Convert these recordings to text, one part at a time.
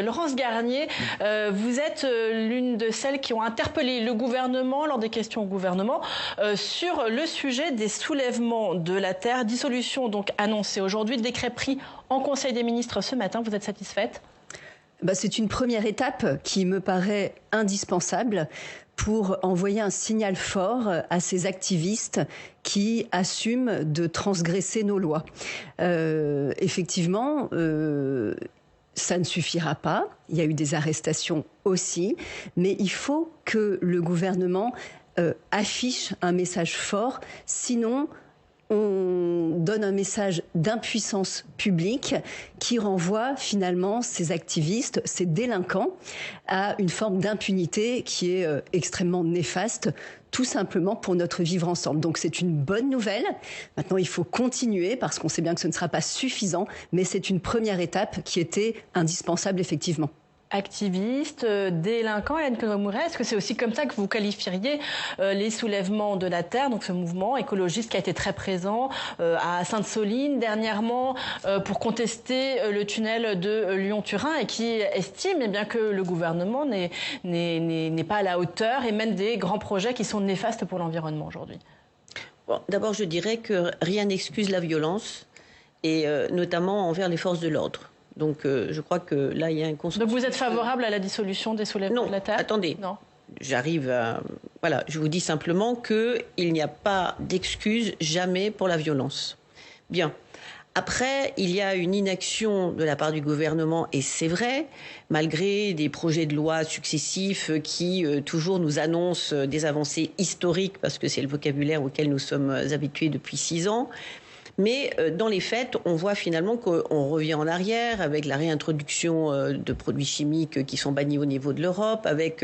Laurence Garnier, vous êtes l'une de celles qui ont interpellé le gouvernement lors des questions au gouvernement sur le sujet des soulèvements de la terre. Dissolution donc annoncée aujourd'hui, décret pris en Conseil des ministres ce matin. Vous êtes satisfaite ? C'est une première étape qui me paraît indispensable pour envoyer un signal fort à ces activistes qui assument de transgresser nos lois. Effectivement, ça ne suffira pas. Il y a eu des arrestations aussi, mais il faut que le gouvernement affiche un message fort. Sinon, on donne un message d'impuissance publique qui renvoie finalement ces activistes, ces délinquants, à une forme d'impunité qui est extrêmement néfaste, tout simplement pour notre vivre ensemble. Donc c'est une bonne nouvelle. Maintenant, il faut continuer parce qu'on sait bien que ce ne sera pas suffisant, mais c'est une première étape qui était indispensable effectivement. Activistes, délinquants, Hélène Conway-Mouret, est-ce que c'est aussi comme ça que vous qualifieriez les soulèvements de la terre, donc ce mouvement écologiste qui a été très présent à Sainte-Soline dernièrement pour contester le tunnel de Lyon-Turin et qui estime bien que le gouvernement n'est pas à la hauteur et mène des grands projets qui sont néfastes pour l'environnement aujourd'hui? Bon, d'abord, je dirais que rien n'excuse la violence, et notamment envers les forces de l'ordre. Donc, je crois que là, il y a un consensus. Donc, vous êtes favorable à la dissolution des soulèvements de la terre ? Non, attendez. Non. J'arrive à... Voilà, je vous dis simplement qu'il n'y a pas d'excuse jamais pour la violence. Bien. Après, il y a une inaction de la part du gouvernement, et c'est vrai, malgré des projets de loi successifs qui toujours nous annoncent des avancées historiques, parce que c'est le vocabulaire auquel nous sommes habitués depuis 6 ans. Mais dans les faits, on voit finalement qu'on revient en arrière avec la réintroduction de produits chimiques qui sont bannis au niveau de l'Europe, avec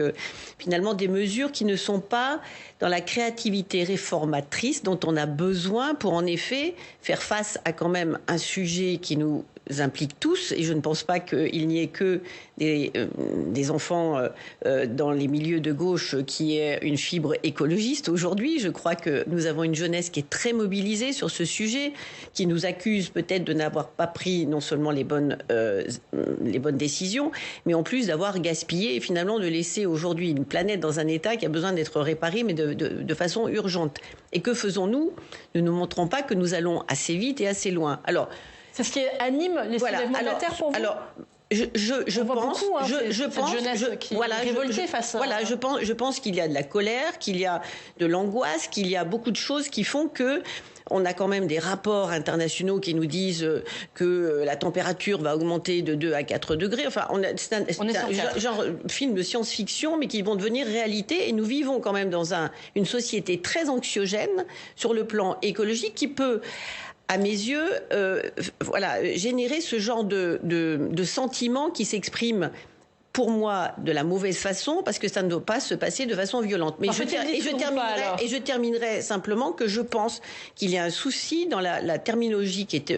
finalement des mesures qui ne sont pas dans la créativité réformatrice dont on a besoin pour en effet faire face à quand même un sujet qui nous implique tous, et je ne pense pas qu'il n'y ait que des enfants dans les milieux de gauche qui aient une fibre écologiste aujourd'hui. Je crois que nous avons une jeunesse qui est très mobilisée sur ce sujet, qui nous accuse peut-être de n'avoir pas pris non seulement les bonnes décisions, mais en plus d'avoir gaspillé et finalement de laisser aujourd'hui une planète dans un état qui a besoin d'être réparé, mais de façon urgente. Et que faisons-nous ? Nous ne montrons pas que nous allons assez vite et assez loin. Alors, c'est ce qui anime les soulèvements de la terre pour vous ? Alors, je pense qu'il y a de la colère, qu'il y a de l'angoisse, qu'il y a beaucoup de choses qui font que on a quand même des rapports internationaux qui nous disent que la température va augmenter de 2 à 4 degrés. Enfin, c'est un genre film de science-fiction, mais qui vont devenir réalité. Et nous vivons quand même dans une société très anxiogène sur le plan écologique qui peut, à mes yeux, générer ce genre de sentiment qui s'exprime, pour moi, de la mauvaise façon, parce que ça ne doit pas se passer de façon violente. Mais je terminerai simplement que je pense qu'il y a un souci dans la terminologie qui est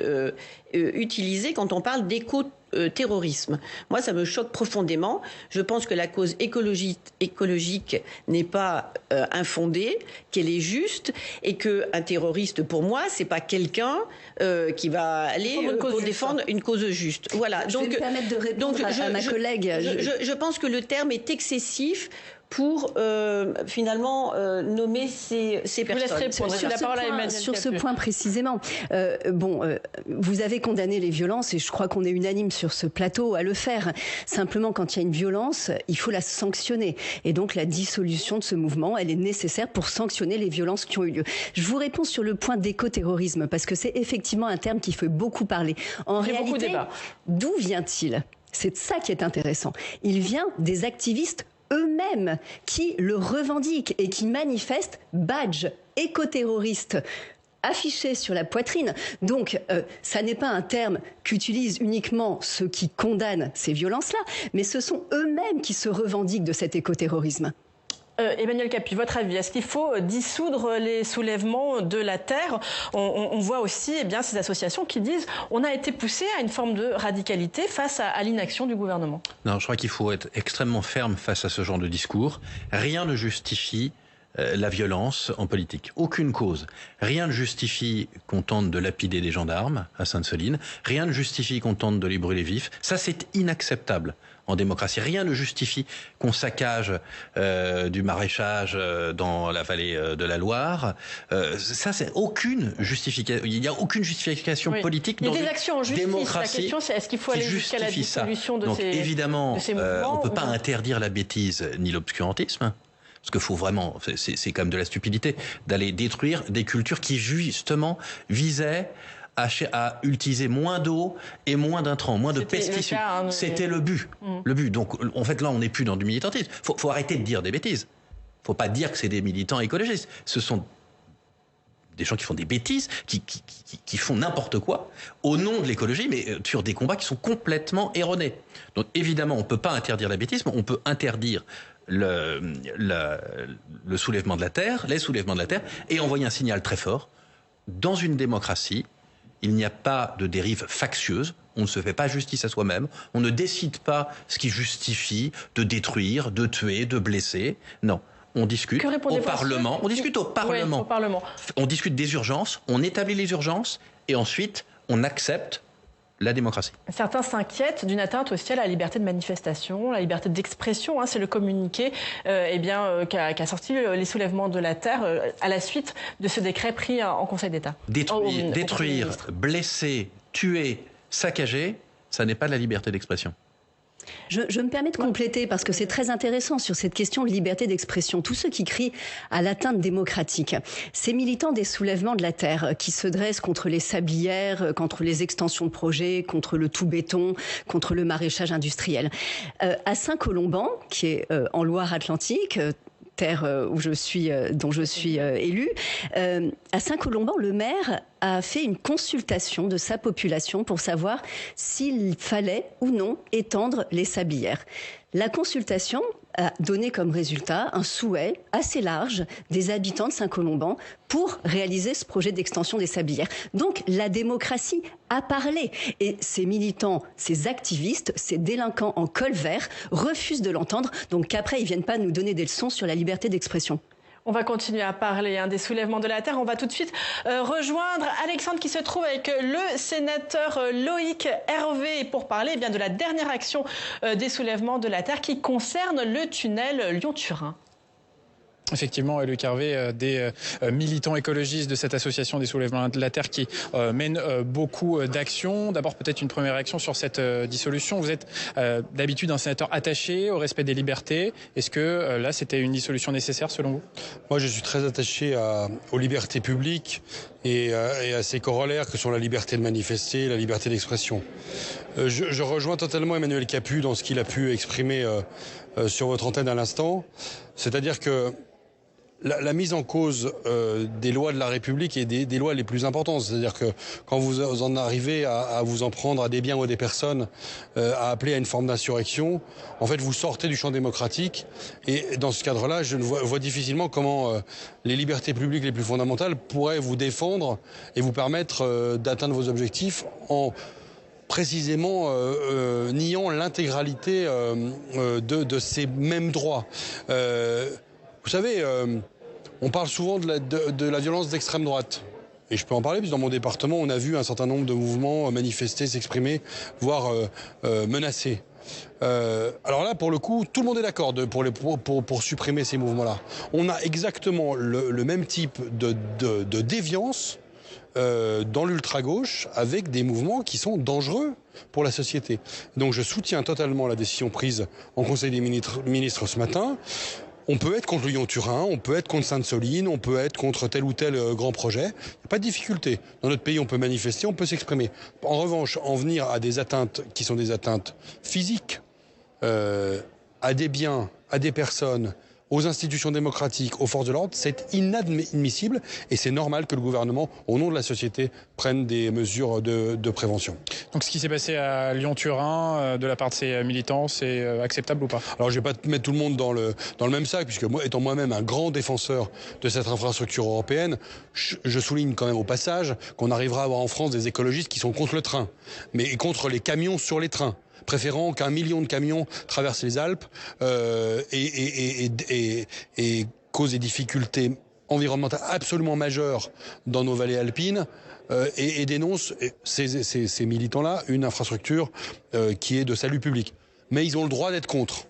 utilisée quand on parle d'éco-terrorisme. Moi, ça me choque profondément. Je pense que la cause écologique n'est pas infondée, qu'elle est juste, et qu'un terroriste, pour moi, c'est pas quelqu'un qui va aller pour défendre une cause juste. Voilà. Je vais me permettre de répondre à ma collègue. Je pense que le terme est excessif pour finalement nommer ces personnes. Sur ce point précisément, vous avez condamné les violences et je crois qu'on est unanime sur ce plateau à le faire. Simplement, quand il y a une violence, il faut la sanctionner. Et donc la dissolution de ce mouvement, elle est nécessaire pour sanctionner les violences qui ont eu lieu. Je vous réponds sur le point d'écoterrorisme parce que c'est effectivement un terme qui fait beaucoup parler. En réalité, d'où vient-il ? C'est ça qui est intéressant. Il vient des activistes eux-mêmes qui le revendiquent et qui manifestent badge écoterroriste affiché sur la poitrine. Donc, ça n'est pas un terme qu'utilisent uniquement ceux qui condamnent ces violences-là, mais ce sont eux-mêmes qui se revendiquent de cet écoterrorisme. Emmanuel Capus, votre avis, est-ce qu'il faut dissoudre les soulèvements de la terre ? On voit aussi ces associations qui disent on a été poussé à une forme de radicalité face à l'inaction du gouvernement. Non, je crois qu'il faut être extrêmement ferme face à ce genre de discours. Rien ne justifie la violence en politique. Aucune cause. Rien ne justifie qu'on tente de lapider des gendarmes à Sainte-Soline. Rien ne justifie qu'on tente de les brûler vifs. Ça, c'est inacceptable en démocratie. Rien ne justifie qu'on saccage du maraîchage dans la vallée de la Loire. Ça, c'est aucune justification. Il n'y a aucune justification politique dans une démocratie. Il y a des actions en justice. La question, c'est est-ce qu'il faut aller jusqu'à la dissolution de ces évidemment, mouvements on ne peut pas interdire la bêtise ni l'obscurantisme. Parce qu'il faut vraiment, c'est quand même de la stupidité, d'aller détruire des cultures qui justement visaient à utiliser moins d'eau et moins d'intrants, moins de pesticides. C'était le but. Le but. Donc, en fait, là, on n'est plus dans du militantisme. Faut arrêter de dire des bêtises. Faut pas dire que c'est des militants écologistes. Ce sont des gens qui font des bêtises, qui font n'importe quoi au nom de l'écologie, mais sur des combats qui sont complètement erronés. Donc, évidemment, on peut pas interdire la bêtise, mais on peut interdire le soulèvement de la terre, les soulèvements de la terre, et envoyer un signal très fort. Dans une démocratie, il n'y a pas de dérive factieuse. On ne se fait pas justice à soi-même. On ne décide pas ce qui justifie de détruire, de tuer, de blesser. Non. On discute au Parlement. On discute au Parlement. Oui, au Parlement. On discute des urgences. On établit les urgences. Et ensuite, on accepte la démocratie. Certains s'inquiètent d'une atteinte aussi à la liberté de manifestation, la liberté d'expression. C'est le communiqué qu'a sorti les soulèvements de la terre à la suite de ce décret pris en Conseil d'État. Détruire, blesser, tuer, saccager, ça n'est pas de la liberté d'expression. Je me permets de compléter parce que c'est très intéressant sur cette question de liberté d'expression. Tous ceux qui crient à l'atteinte démocratique, ces militants des soulèvements de la terre qui se dressent contre les sablières, contre les extensions de projets, contre le tout béton, contre le maraîchage industriel. À Saint-Colomban, qui est en Loire-Atlantique, terre dont je suis élue, à Saint-Colomban, le maire a fait une consultation de sa population pour savoir s'il fallait ou non étendre les sablières. La consultation a donné comme résultat un souhait assez large des habitants de Saint-Colomban pour réaliser ce projet d'extension des sablières. Donc la démocratie a parlé. Et ces militants, ces activistes, ces délinquants en col vert refusent de l'entendre. Donc qu'après, ils ne viennent pas nous donner des leçons sur la liberté d'expression. On va continuer à parler des soulèvements de la terre. On va tout de suite rejoindre Alexandre qui se trouve avec le sénateur Loïc Hervé pour parler de la dernière action des soulèvements de la terre qui concerne le tunnel Lyon-Turin. Effectivement, Loïc Hervé, des militants écologistes de cette association des soulèvements de la terre qui mène beaucoup d'actions. D'abord, peut-être une première réaction sur cette dissolution. Vous êtes d'habitude un sénateur attaché au respect des libertés. Est-ce que là, c'était une dissolution nécessaire selon vous? Moi, je suis très attaché aux libertés publiques et à ces corollaires que sont la liberté de manifester et la liberté d'expression. Je rejoins totalement Emmanuel Capus dans ce qu'il a pu exprimer sur votre antenne à l'instant. C'est-à-dire que la mise en cause des lois de la République est des lois les plus importantes. C'est-à-dire que quand vous en arrivez à vous en prendre à des biens ou à des personnes, à appeler à une forme d'insurrection, en fait, vous sortez du champ démocratique. Et dans ce cadre-là, je vois difficilement comment les libertés publiques les plus fondamentales pourraient vous défendre et vous permettre d'atteindre vos objectifs en précisément niant l'intégralité de ces mêmes droits. Vous savez, on parle souvent de la violence d'extrême droite. Et je peux en parler, puisque dans mon département, on a vu un certain nombre de mouvements manifester, s'exprimer, voire menacer. Alors là, pour le coup, tout le monde est d'accord pour supprimer ces mouvements-là. On a exactement le même type de déviance dans l'ultra-gauche avec des mouvements qui sont dangereux pour la société. Donc je soutiens totalement la décision prise en Conseil des ministres ce matin. On peut être contre le Lyon-Turin, on peut être contre Sainte-Soline, on peut être contre tel ou tel grand projet. Il n'y a pas de difficulté. Dans notre pays, on peut manifester, on peut s'exprimer. En revanche, en venir à des atteintes qui sont des atteintes physiques, à des biens, à des personnes, aux institutions démocratiques, aux forces de l'ordre, c'est inadmissible et c'est normal que le gouvernement, au nom de la société, prenne des mesures de prévention. Donc ce qui s'est passé à Lyon-Turin, de la part de ces militants, c'est acceptable ou pas? Alors je ne vais pas mettre tout le monde dans le même sac, puisque moi, étant moi-même un grand défenseur de cette infrastructure européenne, je souligne quand même au passage qu'on arrivera à avoir en France des écologistes qui sont contre le train, mais contre les camions sur les trains, préférant qu'un million de camions traversent les Alpes et cause des difficultés environnementales absolument majeures dans nos vallées alpines et dénoncent, ces militants-là, une infrastructure qui est de salut public. Mais ils ont le droit d'être contre.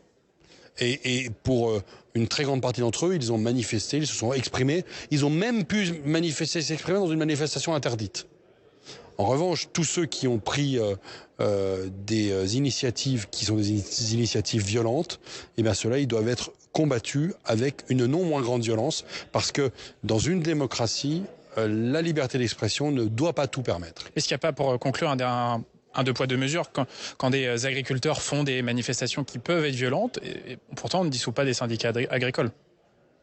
Et pour une très grande partie d'entre eux, ils ont manifesté, ils se sont exprimés. Ils ont même pu manifester, s'exprimer dans une manifestation interdite. En revanche, tous ceux qui ont pris des initiatives qui sont des initiatives violentes, eh bien ceux-là, ils doivent être combattus avec une non moins grande violence, parce que dans une démocratie, la liberté d'expression ne doit pas tout permettre. Est-ce qu'il n'y a pas, pour conclure, un deux poids deux mesures quand des agriculteurs font des manifestations qui peuvent être violentes, et pourtant on ne dissout pas des syndicats agricoles?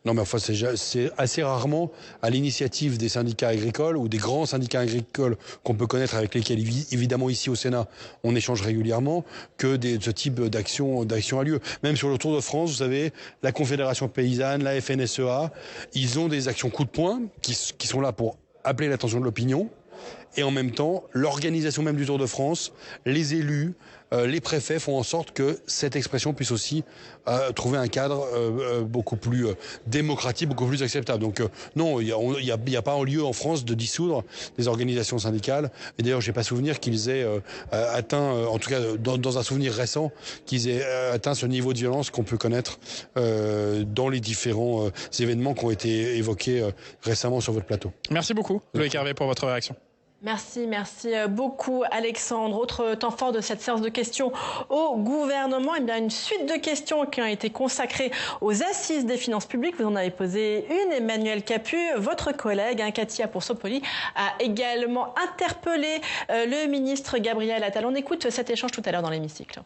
Non, mais enfin, c'est assez rarement à l'initiative des syndicats agricoles ou des grands syndicats agricoles qu'on peut connaître, avec lesquels, évidemment, ici au Sénat, on échange régulièrement, que ce type d'action a lieu. Même sur le Tour de France, vous savez, la Confédération paysanne, la FNSEA, ils ont des actions coup de poing qui sont là pour appeler l'attention de l'opinion. Et en même temps, l'organisation même du Tour de France, les élus, les préfets font en sorte que cette expression puisse aussi trouver un cadre beaucoup plus démocratique, beaucoup plus acceptable. Donc non, il n'y a pas lieu en France de dissoudre des organisations syndicales. Et d'ailleurs, je n'ai pas souvenir qu'ils aient atteint, en tout cas dans un souvenir récent, qu'ils aient atteint ce niveau de violence qu'on peut connaître dans les différents événements qui ont été évoqués récemment sur votre plateau. Merci beaucoup, Loïc Hervé, pour votre réaction. Merci beaucoup Alexandre. Autre temps fort de cette séance de questions au gouvernement, eh bien une suite de questions qui ont été consacrées aux assises des finances publiques. Vous en avez posé une. Emmanuel Capus, votre collègue, Katia Poursopoli, a également interpellé le ministre Gabriel Attal. On écoute cet échange tout à l'heure dans l'hémicycle.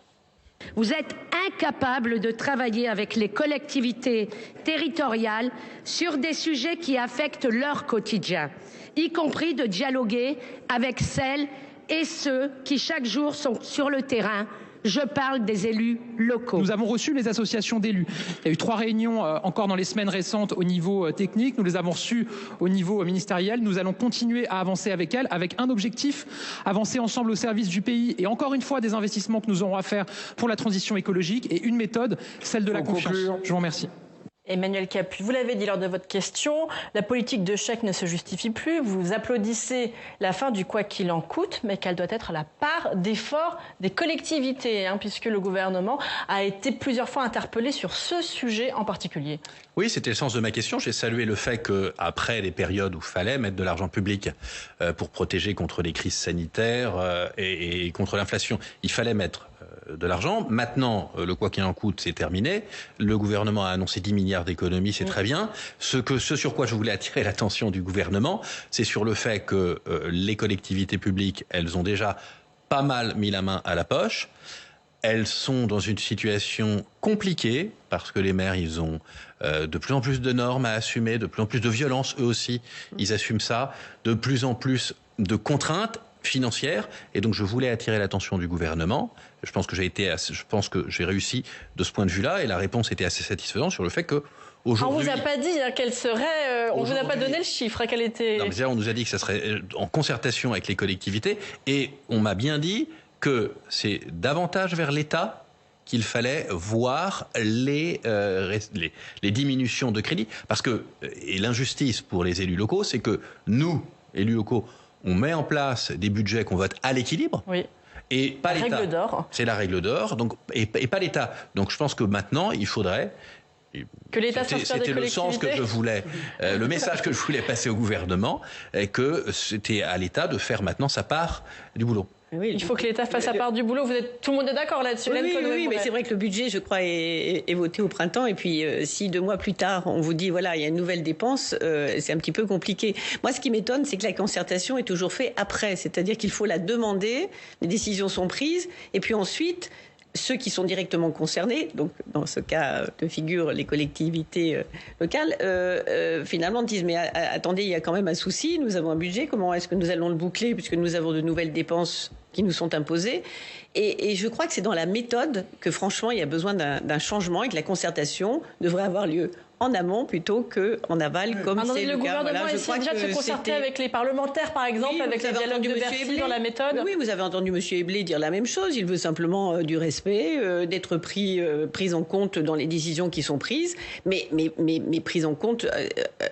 Vous êtes incapables de travailler avec les collectivités territoriales sur des sujets qui affectent leur quotidien, y compris de dialoguer avec celles et ceux qui chaque jour sont sur le terrain. Je parle des élus locaux. Nous avons reçu les associations d'élus. Il y a eu 3 réunions encore dans les semaines récentes au niveau technique. Nous les avons reçues au niveau ministériel. Nous allons continuer à avancer avec elles, avec un objectif, avancer ensemble au service du pays et encore une fois des investissements que nous aurons à faire pour la transition écologique et une méthode, celle de la confiance. Je vous remercie. Emmanuel Capus, vous l'avez dit lors de votre question, la politique de chèque ne se justifie plus. Vous applaudissez la fin du quoi qu'il en coûte, mais qu'elle doit être la part d'effort des collectivités, puisque le gouvernement a été plusieurs fois interpellé sur ce sujet en particulier. Oui, c'était le sens de ma question. J'ai salué le fait qu'après les périodes où il fallait mettre de l'argent public pour protéger contre les crises sanitaires et contre l'inflation, il fallait mettre de l'argent. Maintenant, le quoi qu'il en coûte, c'est terminé. Le gouvernement a annoncé 10 milliards d'économies, c'est très bien. Ce sur quoi je voulais attirer l'attention du gouvernement, c'est sur le fait que les collectivités publiques, elles ont déjà pas mal mis la main à la poche. Elles sont dans une situation compliquée parce que les maires, ils ont de plus en plus de normes à assumer, de plus en plus de violence, eux aussi, ils assument ça, de plus en plus de contraintes financière, et donc je voulais attirer l'attention du gouvernement. Je pense que j'ai réussi de ce point de vue-là, et la réponse était assez satisfaisante sur le fait que aujourd'hui. On vous a pas dit quelle serait. On vous a pas donné le chiffre qu'elle était. Non, mais déjà, on nous a dit que ça serait en concertation avec les collectivités, et on m'a bien dit que c'est davantage vers l'État qu'il fallait voir les diminutions de crédit, parce que et l'injustice pour les élus locaux, c'est que nous, élus locaux, on met en place des budgets qu'on vote à l'équilibre. Oui. Et pas l'État. La règle d'or. C'est la règle d'or. Donc, et pas l'État. Donc je pense que maintenant, il faudrait. Que l'État s'inspire des collectivités. C'était le sens que je voulais, le message que je voulais passer au gouvernement, que c'était à l'État de faire maintenant sa part du boulot. Oui, il faut que l'État fasse sa part du boulot. Tout le monde est d'accord là-dessus. Oui, mais c'est vrai que le budget, je crois, est voté au printemps. Et puis, si 2 mois plus tard, on vous dit, voilà, il y a une nouvelle dépense, c'est un petit peu compliqué. Moi, ce qui m'étonne, c'est que la concertation est toujours faite après. C'est-à-dire qu'il faut la demander, les décisions sont prises, et puis ensuite, ceux qui sont directement concernés, donc dans ce cas de figure les collectivités locales, finalement disent mais attendez, il y a quand même un souci, nous avons un budget, comment est-ce que nous allons le boucler puisque nous avons de nouvelles dépenses qui nous sont imposées. Et je crois que c'est dans la méthode que, franchement, il y a besoin d'un changement et que la concertation devrait avoir lieu en amont plutôt qu'en aval, comme c'est le cas. Le gouvernement essaie déjà de se concerter avec les parlementaires, par exemple, avec les dialogues de Bercy dans la méthode. Oui, vous avez entendu M. Eblé dire la même chose. Il veut simplement du respect, d'être pris en compte dans les décisions qui sont prises, mais prise en compte,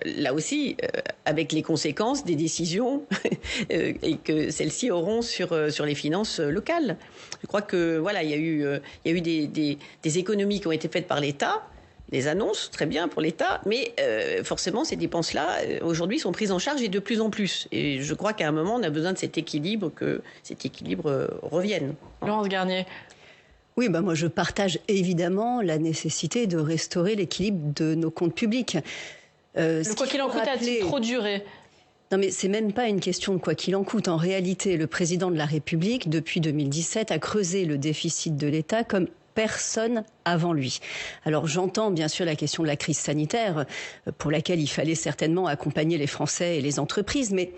là aussi, avec les conséquences des décisions et que celles-ci auront sur les finances locales. Je crois que voilà, il y a eu des économies qui ont été faites par l'État. Des annonces, très bien pour l'État, mais forcément, ces dépenses-là, aujourd'hui, sont prises en charge et de plus en plus. Et je crois qu'à un moment, on a besoin de cet équilibre, que cet équilibre revienne. Laurence Garnier. Oui, moi je partage évidemment la nécessité de restaurer l'équilibre de nos comptes publics. Quoi qu'il en coûte a-t-il trop duré ? Non, mais c'est même pas une question de quoi qu'il en coûte. En réalité, le président de la République, depuis 2017, a creusé le déficit de l'État comme personne avant lui. Alors j'entends bien sûr la question de la crise sanitaire, pour laquelle il fallait certainement accompagner les Français et les entreprises, mais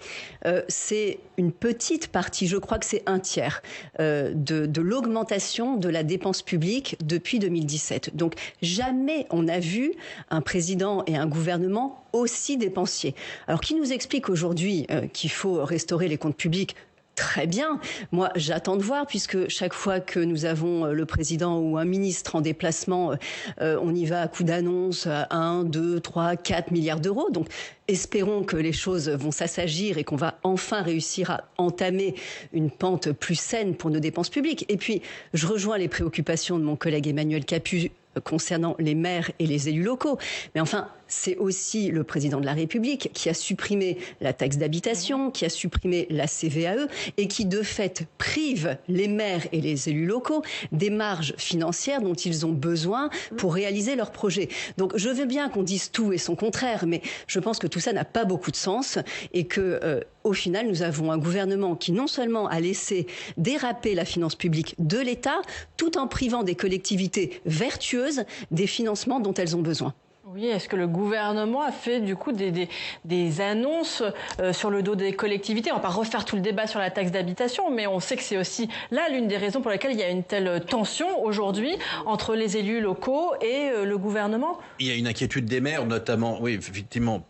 c'est une petite partie, je crois que c'est un tiers de l'augmentation de la dépense publique depuis 2017. Donc jamais on n'a vu un président et un gouvernement aussi dépensiers. Alors qui nous explique aujourd'hui qu'il faut restaurer les comptes publics ? Très bien. Moi, j'attends de voir, puisque chaque fois que nous avons le président ou un ministre en déplacement, on y va à coup d'annonce à 1, 2, 3, 4 milliards d'euros. Donc, espérons que les choses vont s'assagir et qu'on va enfin réussir à entamer une pente plus saine pour nos dépenses publiques. Et puis, je rejoins les préoccupations de mon collègue Emmanuel Capus concernant les maires et les élus locaux. Mais enfin, c'est aussi le président de la République qui a supprimé la taxe d'habitation, qui a supprimé la CVAE et qui, de fait, prive les maires et les élus locaux des marges financières dont ils ont besoin pour réaliser leurs projets. Donc, je veux bien qu'on dise tout et son contraire, mais je pense que tout ça n'a pas beaucoup de sens et que, au final, nous avons un gouvernement qui non seulement a laissé déraper la finance publique de l'État, tout en privant des collectivités vertueuses des financements dont elles ont besoin. Oui, est-ce que le gouvernement a fait du coup des annonces sur le dos des collectivités ? On ne va pas refaire tout le débat sur la taxe d'habitation, mais on sait que c'est aussi là l'une des raisons pour lesquelles il y a une telle tension aujourd'hui entre les élus locaux et le gouvernement. Il y a une inquiétude des maires, notamment, oui, effectivement,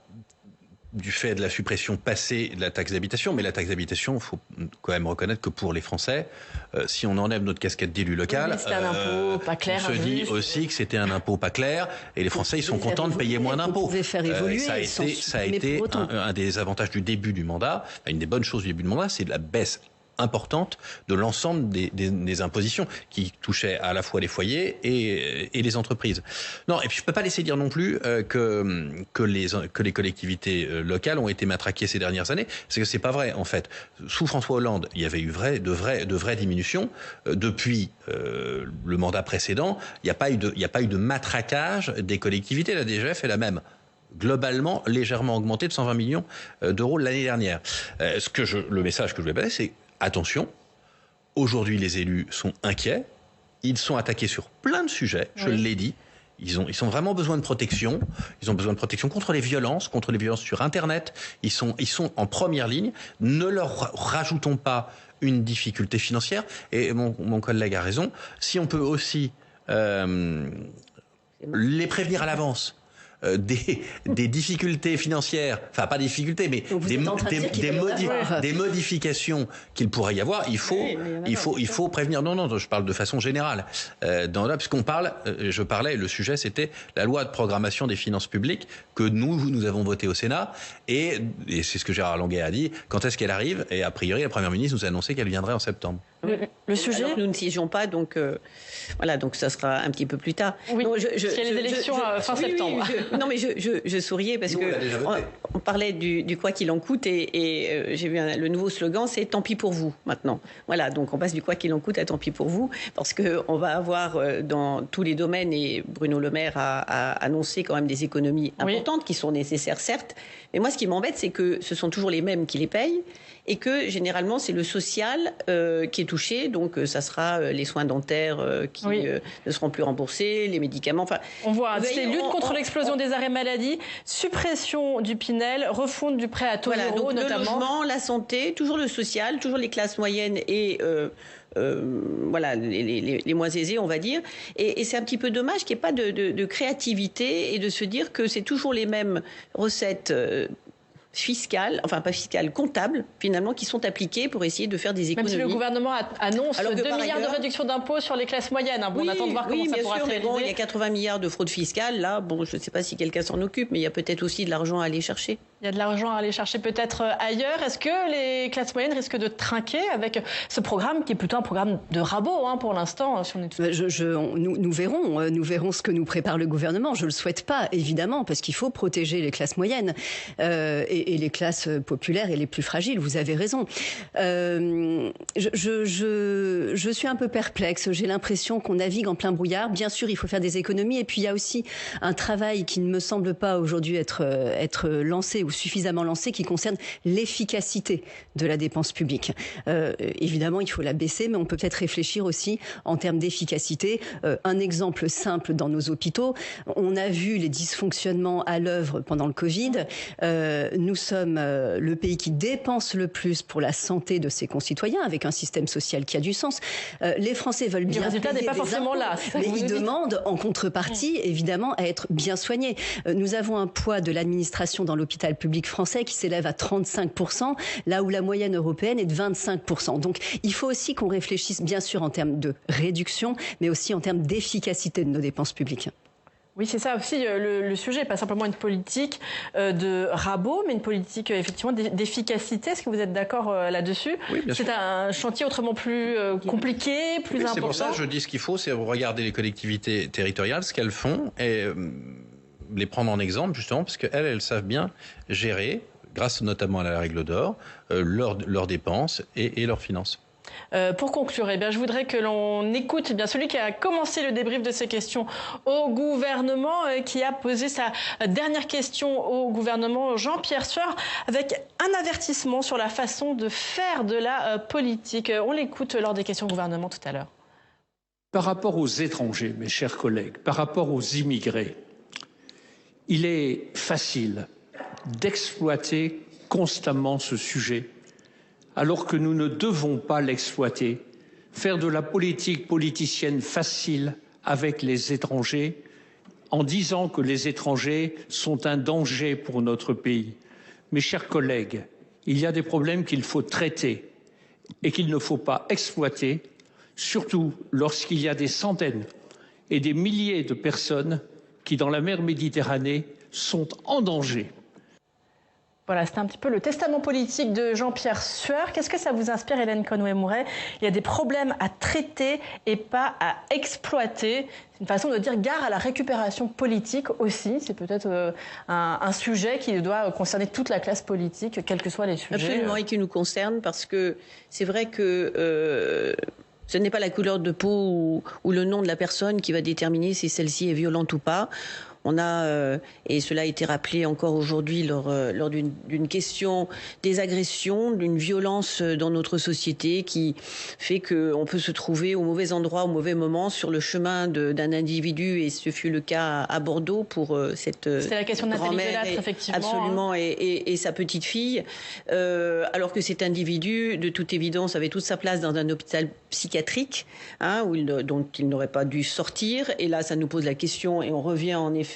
du fait de la suppression passée de la taxe d'habitation. Mais la taxe d'habitation, il faut quand même reconnaître que pour les Français, si on enlève notre casquette d'élu local, c'était un impôt pas clair, on se dit aussi que c'était un impôt pas clair et les Français ils sont contents de payer moins d'impôts. Ça a été un des avantages du début du mandat, une des bonnes choses du début du mandat, c'est la baisse importante de l'ensemble des impositions qui touchaient à la fois les foyers et les entreprises. Non, et puis je peux pas laisser dire non plus que les collectivités locales ont été matraquées ces dernières années, parce que c'est pas vrai en fait. Sous François Hollande, il y avait eu de vraies diminutions. Depuis le mandat précédent, il n'y a pas eu de matraquage des collectivités. La DGF est la même. Globalement, légèrement augmenté de 120 millions d'euros l'année dernière. Le message que je voulais passer, c'est attention, aujourd'hui les élus sont inquiets, ils sont attaqués sur plein de sujets, je l'ai dit, ils ont vraiment besoin de protection, ils ont besoin de protection contre les violences sur Internet, ils sont en première ligne, ne leur rajoutons pas une difficulté financière, et mon collègue a raison, si on peut aussi les prévenir à l'avance, des difficultés financières, enfin pas des difficultés, mais des modifications qu'il pourrait y avoir. Il faut prévenir. Non, je parle de façon générale. Puisqu'on parle, le sujet c'était la loi de programmation des finances publiques que nous avons votée au Sénat et c'est ce que Gérard Longuet a dit. Quand est-ce qu'elle arrive ? Et a priori, la Première ministre nous a annoncé qu'elle viendrait en septembre. Le sujet, alors, nous ne siégeons pas, donc donc ça sera un petit peu plus tard. Oui, s'il y a les élections fin septembre. Non, mais je souriais parce on parlait du quoi qu'il en coûte et j'ai vu le nouveau slogan, c'est tant pis pour vous maintenant. Voilà, donc on passe du quoi qu'il en coûte à tant pis pour vous parce que on va avoir dans tous les domaines et Bruno Le Maire a annoncé quand même des économies importantes qui sont nécessaires certes, Mais moi, ce qui m'embête, c'est que ce sont toujours les mêmes qui les payent et que généralement, c'est le social qui est touché. Donc, ça sera les soins dentaires qui ne seront plus remboursés, les médicaments. Enfin, on voit, c'est lutte contre l'explosion des arrêts maladie, suppression du Pinel, refonte du prêt à taux zéro, notamment. Le logement, la santé, toujours le social, toujours les classes moyennes et voilà, les moins aisés, on va dire. Et c'est un petit peu dommage qu'il n'y ait pas de créativité et de se dire que c'est toujours les mêmes recettes fiscales, enfin pas fiscales, comptables, finalement, qui sont appliquées pour essayer de faire des économies. Même si le gouvernement annonce 2 milliards ailleurs, de réduction d'impôts sur les classes moyennes. Bon, on attend de voir comment ça pourra se réaliser. Bon, il y a 80 milliards de fraude fiscale. Là, bon, je ne sais pas si quelqu'un s'en occupe, mais il y a peut-être aussi de l'argent à aller chercher. Il y a de l'argent à aller chercher peut-être ailleurs. Est-ce que les classes moyennes risquent de trinquer avec ce programme qui est plutôt un programme de rabot pour l'instant si on est tout... Nous verrons ce que nous prépare le gouvernement. Je le souhaite pas, évidemment, parce qu'il faut protéger les classes moyennes et les classes populaires et les plus fragiles. Vous avez raison. Je suis un peu perplexe. J'ai l'impression qu'on navigue en plein brouillard. Bien sûr, il faut faire des économies. Et puis, il y a aussi un travail qui ne me semble pas aujourd'hui être lancé ou suffisamment lancé, qui concerne l'efficacité de la dépense publique. Évidemment, il faut la baisser, mais on peut peut-être réfléchir aussi en termes d'efficacité. Un exemple simple dans nos hôpitaux, on a vu les dysfonctionnements à l'œuvre pendant le Covid. Nous sommes le pays qui dépense le plus pour la santé de ses concitoyens, avec un système social qui a du sens. Les Français veulent bien payer des impôts, le résultat n'est pas forcément là. Mais ils demandent en contrepartie, évidemment, à être bien soignés. Nous avons un poids de l'administration dans l'hôpital public français qui s'élève à 35%, là où la moyenne européenne est de 25%. Donc, il faut aussi qu'on réfléchisse, bien sûr, en termes de réduction, mais aussi en termes d'efficacité de nos dépenses publiques. Oui, c'est ça aussi le sujet, pas simplement une politique de rabot, mais une politique effectivement d'efficacité. Est-ce que vous êtes d'accord là-dessus? Oui, bien sûr. C'est un chantier autrement plus compliqué, plus important. C'est pour ça que je dis ce qu'il faut, c'est regarder les collectivités territoriales, ce qu'elles font, et les prendre en exemple, justement, parce qu'elles savent bien gérer, grâce notamment à la règle d'or, leurs dépenses et leurs finances. Pour conclure, je voudrais que l'on écoute celui qui a commencé le débrief de ces questions au gouvernement, qui a posé sa dernière question au gouvernement, Jean-Pierre Sueur, avec un avertissement sur la façon de faire de la politique. On l'écoute lors des questions au gouvernement tout à l'heure. Par rapport aux étrangers, mes chers collègues, par rapport aux immigrés, il est facile d'exploiter constamment ce sujet, alors que nous ne devons pas l'exploiter, faire de la politique politicienne facile avec les étrangers, en disant que les étrangers sont un danger pour notre pays. Mes chers collègues, il y a des problèmes qu'il faut traiter et qu'il ne faut pas exploiter, surtout lorsqu'il y a des centaines et des milliers de personnes qui, dans la mer Méditerranée, sont en danger. Voilà, c'était un petit peu le testament politique de Jean-Pierre Sueur. Qu'est-ce que ça vous inspire, Hélène Conway-Mouret? Il y a des problèmes à traiter et pas à exploiter. C'est une façon de dire gare à la récupération politique aussi. C'est peut-être un sujet qui doit concerner toute la classe politique, quels que soient les sujets. Absolument, et qui nous concerne, parce que c'est vrai que ce n'est pas la couleur de peau ou le nom de la personne qui va déterminer si celle-ci est violente ou pas. On a, et cela a été rappelé encore aujourd'hui lors d'une question, des agressions, d'une violence dans notre société qui fait qu'on peut se trouver au mauvais endroit, au mauvais moment, sur le chemin d'un individu, et ce fut le cas à Bordeaux pour cette C'était la question de Nathalie grand-mère, Delattre, effectivement. Absolument, et sa petite fille, alors que cet individu, de toute évidence, avait toute sa place dans un hôpital psychiatrique, dont il n'aurait pas dû sortir. Et là, ça nous pose la question, et on revient en effet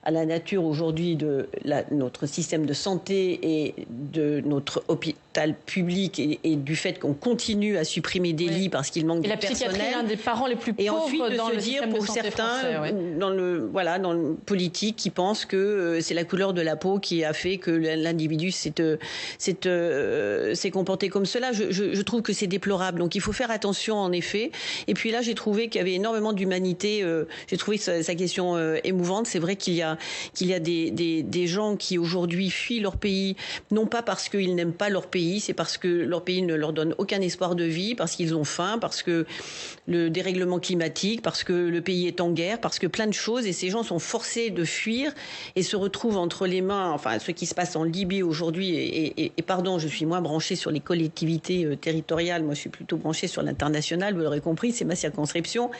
à la nature aujourd'hui de notre système de santé et de notre hôpital public, et du fait qu'on continue à supprimer des lits parce qu'il manque de personnel. Et la psychiatrie est l'un des parents les plus pauvres dans le système de santé français. Dans le politique, qui pensent que c'est la couleur de la peau qui a fait que l'individu s'est comporté comme cela. Je trouve que c'est déplorable. Donc il faut faire attention, en effet. Et puis là, j'ai trouvé qu'il y avait énormément d'humanité. J'ai trouvé sa question émouvante. C'est vrai qu'il y a des gens qui aujourd'hui fuient leur pays, non pas parce qu'ils n'aiment pas leur pays, pays, c'est parce que leur pays ne leur donne aucun espoir de vie, parce qu'ils ont faim, parce que le dérèglement climatique, parce que le pays est en guerre, parce que plein de choses, et ces gens sont forcés de fuir et se retrouvent entre les mains, enfin ce qui se passe en Libye aujourd'hui, et pardon, je suis moins branchée sur les collectivités territoriales, moi je suis plutôt branchée sur l'international, vous l'aurez compris, c'est ma circonscription,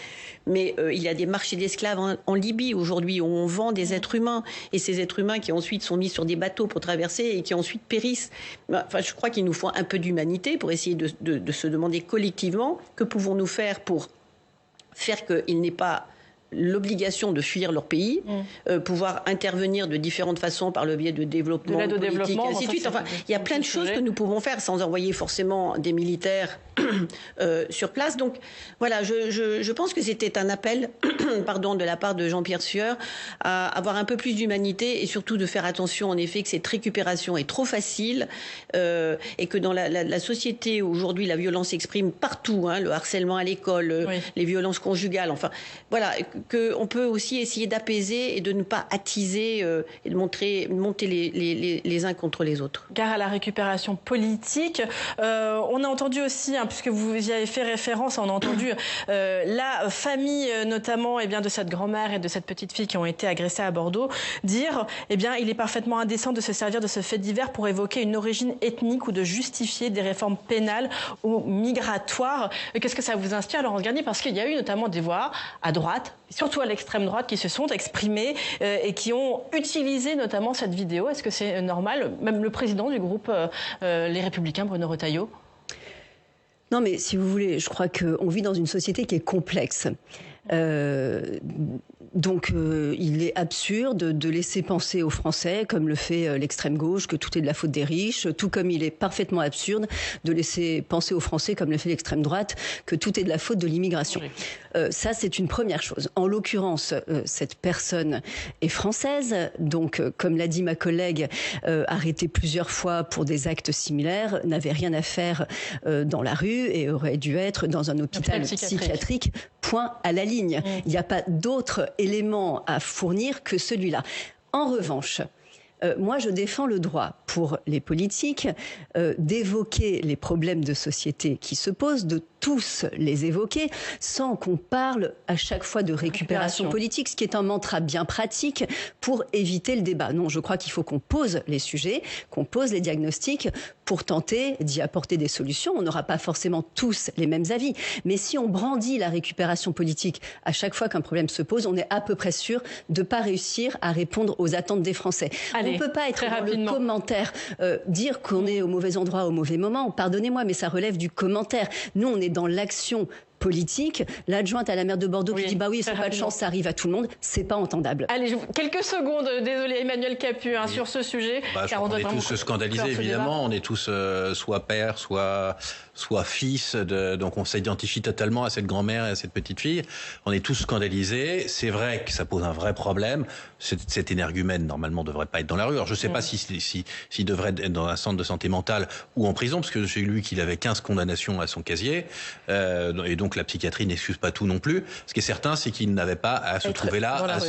mais il y a des marchés d'esclaves en Libye aujourd'hui, où on vend des êtres humains, et ces êtres humains qui ensuite sont mis sur des bateaux pour traverser et qui ensuite périssent. Enfin, je crois qu'il nous faut un peu d'humanité pour essayer de se demander collectivement que pouvons-nous faire pour faire qu'il n'ait pas l'obligation de fuir leur pays, pouvoir intervenir de différentes façons par le biais de développement, de politique, et ainsi de suite. Enfin, il y a plein de choses que nous pouvons faire sans envoyer forcément des militaires sur place. Donc voilà, je pense que c'était un appel pardon, de la part de Jean-Pierre Sueur à avoir un peu plus d'humanité et surtout de faire attention en effet que cette récupération est trop facile et que dans la société aujourd'hui la violence s'exprime partout, hein, le harcèlement à l'école, les violences conjugales, enfin voilà, qu'on peut aussi essayer d'apaiser et de ne pas attiser et de monter les uns contre les autres. Gare à la récupération politique. On a entendu aussi, hein, puisque vous y avez fait référence, on a entendu la famille notamment de cette grand-mère et de cette petite fille qui ont été agressées à Bordeaux dire il est parfaitement indécent de se servir de ce fait divers pour évoquer une origine ethnique ou de justifier des réformes pénales ou migratoires. Qu'est-ce que ça vous inspire, Laurence Garnier? Parce qu'il y a eu notamment des voix à droite, surtout à l'extrême droite, qui se sont exprimées et qui ont utilisé notamment cette vidéo. Est-ce que c'est normal? Même le président du groupe Les Républicains, Bruno Retailleau. Non, mais si vous voulez, je crois qu'on vit dans une société qui est complexe. Donc il est absurde de laisser penser aux Français, comme le fait l'extrême gauche, que tout est de la faute des riches, tout comme il est parfaitement absurde de laisser penser aux Français, comme le fait l'extrême droite, que tout est de la faute de l'immigration. Ça, c'est une première chose. En l'occurrence, cette personne est française, donc comme l'a dit ma collègue, arrêtée plusieurs fois pour des actes similaires, n'avait rien à faire dans la rue et aurait dû être dans un hôpital psychiatrique. Point à la ligne. Il n'y a pas d'autre élément à fournir que celui-là. En revanche, moi, je défends le droit pour les politiques d'évoquer les problèmes de société qui se posent, de tous les évoquer, sans qu'on parle à chaque fois de récupération politique, ce qui est un mantra bien pratique pour éviter le débat. Non, je crois qu'il faut qu'on pose les sujets, qu'on pose les diagnostics pour tenter d'y apporter des solutions. On n'aura pas forcément tous les mêmes avis, mais si on brandit la récupération politique à chaque fois qu'un problème se pose, on est à peu près sûr de ne pas réussir à répondre aux attentes des Français. On ne peut pas être dans le commentaire, dire qu'on est au mauvais endroit au mauvais moment. Pardonnez-moi, mais ça relève du commentaire. Nous, on est dans l'action politique. L'adjointe à la maire de Bordeaux qui dit bah oui, c'est pas de chance, ça arrive à tout le monde, c'est pas entendable. Allez, quelques secondes, désolé Emmanuel Capu, hein, sur ce sujet. Car on est tous scandalisés, évidemment. On est tous soit père, soit fils. Donc on s'identifie totalement à cette grand-mère et à cette petite fille. On est tous scandalisés. C'est vrai que ça pose un vrai problème. Cet énergumène, normalement, devrait pas être dans la rue. Alors je sais pas s'il devrait être dans un centre de santé mentale ou en prison, parce que j'ai lu qu'il avait 15 condamnations à son casier. Et donc la psychiatrie n'excuse pas tout non plus. Ce qui est certain, c'est qu'il n'avait pas à se trouver là